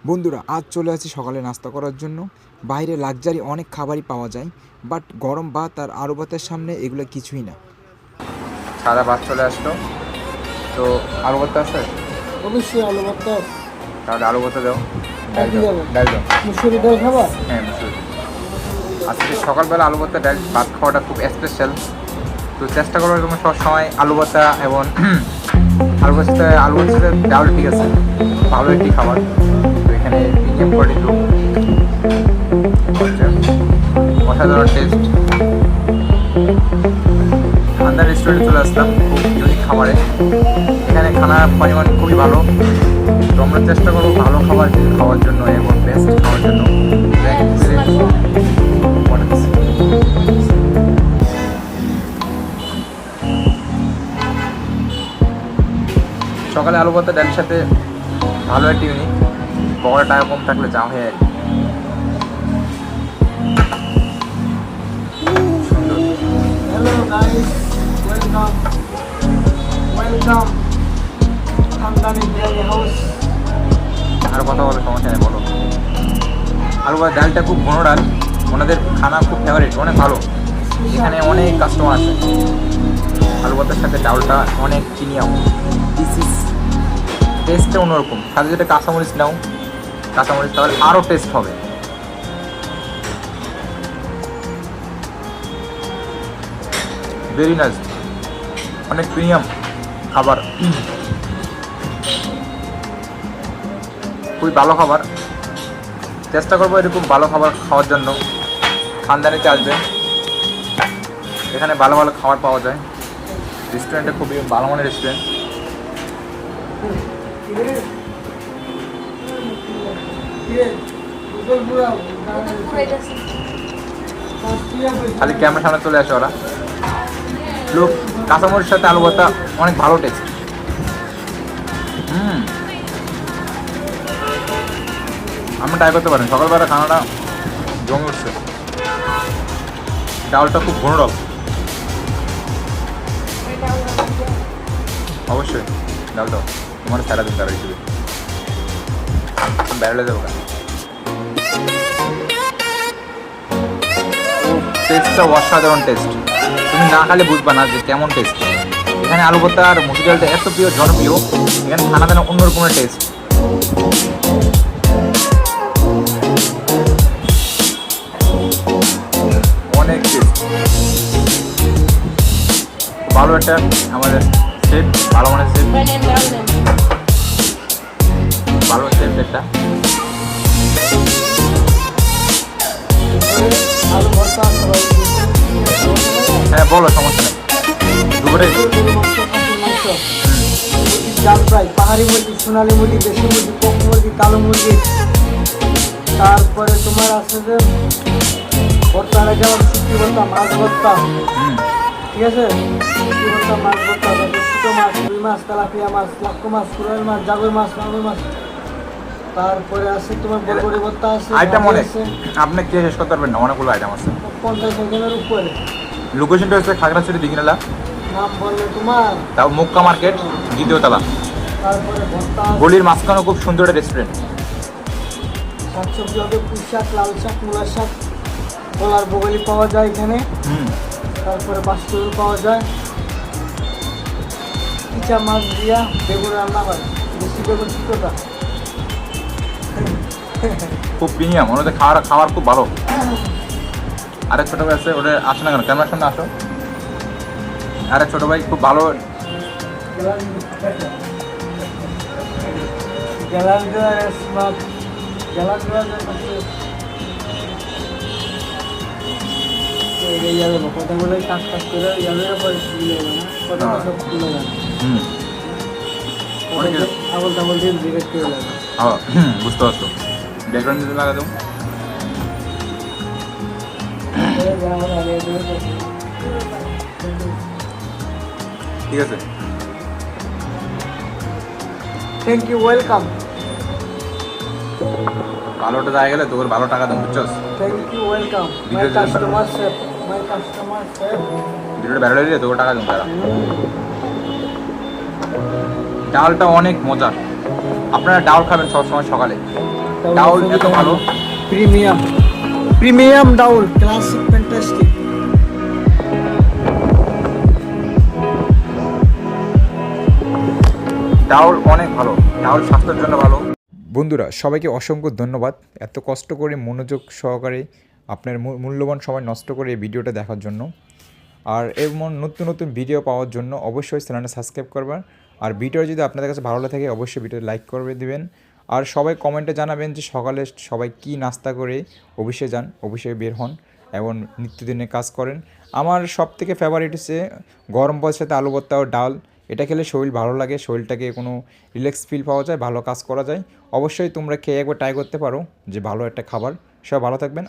বন্ধুরা, আজ চলে আসি সকালে নাস্তা করার জন্য। বাইরে লাক্সারি অনেক খাবারই পাওয়া যায়, বাট গরম ভাত আর আলু ভাতের সামনে এগুলো কিছুই না। সাদা ভাত চলে আসলো। তো আলু ভর্তা আছে? অবশ্যই আলু ভর্তা। তাহলে আলু ভর্তা দাও। আর কি যাবে? ডাল দাও। মুসুরি ডাল খাবা? হ্যাঁ, মুসুরি। আজকে সকালবেলা আলু ভর্তা ডাল ভাত খাওয়াটা খুব স্পেশাল। তো চেষ্টা করবো তোমার সব সময় আলু ভর্তা এবং আলু ভর্তা ডাল ঠিক আছে, ভালো একটি খাবার। তো এখানে প্রিমিয়াম কোয়ালিটি অসাধারণ টেস্ট। ঠান্ডা রেস্টুরেন্টে চলে আসলাম, খুব ইউনিক খাবারে। এখানে খানার পরিমাণ খুবই ভালো। তো আমরা চেষ্টা করবো ভালো খাবার খাওয়ার জন্য এবং বেস্ট খাওয়ার জন্য। সকালে আলু ভর্তা ডালের সাথে ভালো একটি ইউনিক, পকেটে টাকা কম থাকলে যা হয়ে আর কি। হ্যালো গাইস, ওয়েলকাম খানদানি বিরিয়ানি হাউস। আর কথা বলে সমস্যা নেই, বলো। আলু ভর্তা ডালটা খুব ঘন ডাল, ওনাদের খানা খুব ফেভারিট, অনেক ভালো। এখানে অনেক কাস্টমার আছে। আলু ভর্তার সাথে ডালটা অনেক প্রিমিয়াম। দিস ইজ টেস্টটা অন্যরকম। সাথে যেটা কাঁচামরিচ নাও, কাঁচামরিচ তাহলে আরও টেস্ট হবে। ভেরি নাইস, অনেক প্রিমিয়াম খাবার, খুবই ভালো খাবার। চেষ্টা করবো এরকম ভালো খাবার খাওয়ার জন্য। খানদানিতে আসবে, এখানে ভালো ভালো খাবার পাওয়া যায়। রেস্টুরেন্টে খুবই ভালো মানের রেস্টুরেন্ট। খালি ক্যামেরার সামনে চলে আসে ওরা। লোক কাঁচামরিচের সাথে আলু ভর্তা অনেক ভালো টেস্ট। আপনি ট্রাই করতে পারেন। সকালবেলা খানাটা জমে উঠছে। ডালটা খুব ঘন ডাল, অবশ্যই ডাল দাও। তোমার সারা দিন তারা হিসেবে বেরোলে যাবো। টেস্টটা অসাধারণ টেস্ট, তুমি না খালে বুঝবা না যে কেমন টেস্ট। এখানে আলু ভর্তা আর মুসুর ডালটা এত প্রিয়, জনপ্রিয়। এখানে খানা দানা অন্যরকমের টেস্ট। অনেক টেস্ট, ভালো একটা আমাদের সেট, ভালো মানের সেট, ভালো সেট একটা। আলু ভর্তা সবাই হ্যাঁ বলো, সমস্যা নেই। দুপুরে মাংস, জাল ফ্রাই, পাহাড়ি মুরগি, সোনালি মুরগি, দেশি মুরগি, কক মুরগি, কালো মুরগি। তারপরে তোমার আছে যে ভর্তার আগে আবার শুটকি ভর্তা, মাছ ভর্তা, ঠিক আছে? শুটকি ভর্তা, মাছ ভর্তা, তারপর ছোটো মাছ, রুই মাছ, তেলাপিয়া মাছ, লাক্কো মাছ, কুড়াল মাছ, জাগর মাছ, মাগুর মাছ। তারপরে আছে তোমার বরবরি ভর্তা আছে, আইটেম ভাজি অনেক, আছে, আপনি কে শেষ করতে পারবেন না, অনেকগুলো আইটেম আছে। 50 আইটেমের উপরে। লোকেশনটা হচ্ছে খাগড়াছড়ি দিঘিনালা, নাম বললে তোমার। তাও মুক্কা মার্কেট, দ্বিতীয় তলা, তারপরে ভর্তা আছে, গলির মাঝখানে খুব সুন্দর একটা রেস্টুরেন্ট। শাকসবজি হবে পুঁই শাক, লাল শাক, মূলার শাক, কলার বগলি পাওয়া যায় এখানে। তারপরে বাস্তুর পাওয়া যায়। ইচা মাছ দিয়া বেগুন রান্না হয়, দেশি বেগুন ছোটোটা। খুব প্রিমিয়াম, ওনাদের খাবার খুব ভালো। আরেক ছোটো ভাই আছে, ওটা আসো না কেন, ক্যামেরার সামনে আসো। আরেক ছোটো ভাই খুব ভালো। গেলার স্মার্ট, গেলার যাবে কথাগুলো কাজ কাজ করে যাবে, পরে তুলে যাবে না, কথাটা সব তুলে যাবে। আবল তাবল দিয়ে জিজ্ঞেস করে যাবে। হ্যাঁ, বুঝতে পারছো। ব্যাকগ্রাউন্ড দিতে লাগা দাও। ঠিক আছে, থ্যাংক ইউ, ওয়েলকাম। ভালোটা যায় গেলে তোর ভালো টাকা দাম, বুঝছস? Thank you, welcome. My customer safe, my customer safe. ভিডিওটা বেরোলে দিলে তোর টাকা দাম তারা। ডালটা অনেক মজার। আপনারা ডাল খাবেন সবসময় সকালে, ডাউল এত ভালো। প্রিমিয়াম প্রিমিয়াম ডাউল ক্লাসিক ফ্যান্টাস্টিক। ডাউল অনেক ভালো, ডাউল স্বাস্থ্যের জন্য ভালো। বন্ধুরা সবাইকে অসংখ্য ধন্যবাদ এত কষ্ট করে মনোযোগ সহকারে আপনার মূল্যবান সময় নষ্ট করে এই ভিডিওটা দেখার জন্য। আর এমন নতুন নতুন ভিডিও পাওয়ার জন্য অবশ্যই চ্যানেলটা সাবস্ক্রাইব করবেন। আর ভিডিও যদি আপনাদের কাছে ভালো লাগে অবশ্যই ভিডিও লাইক করে দিবেন। আর সবাই কমেন্টে জানাবেন যে সকালে সবাই কি নাস্তা করে অফিসে যান, অফিসে বের হন এবং নিত্যদিনের কাজ করেন। আমার সবথেকে ফেভারিট হচ্ছে গরম ভাতের সাথে আলু ভর্তা ও ডাল। এটা খেলে শরীর ভালো লাগে, শরীরটাকে কোনো রিল্যাক্স ফিল পাওয়া যায়, ভালো কাজ করা যায়। অবশ্যই তোমরা খেয়ে একবার ট্রাই করতে পারো যে ভালো একটা খাবার। সবাই ভালো থাকবেন।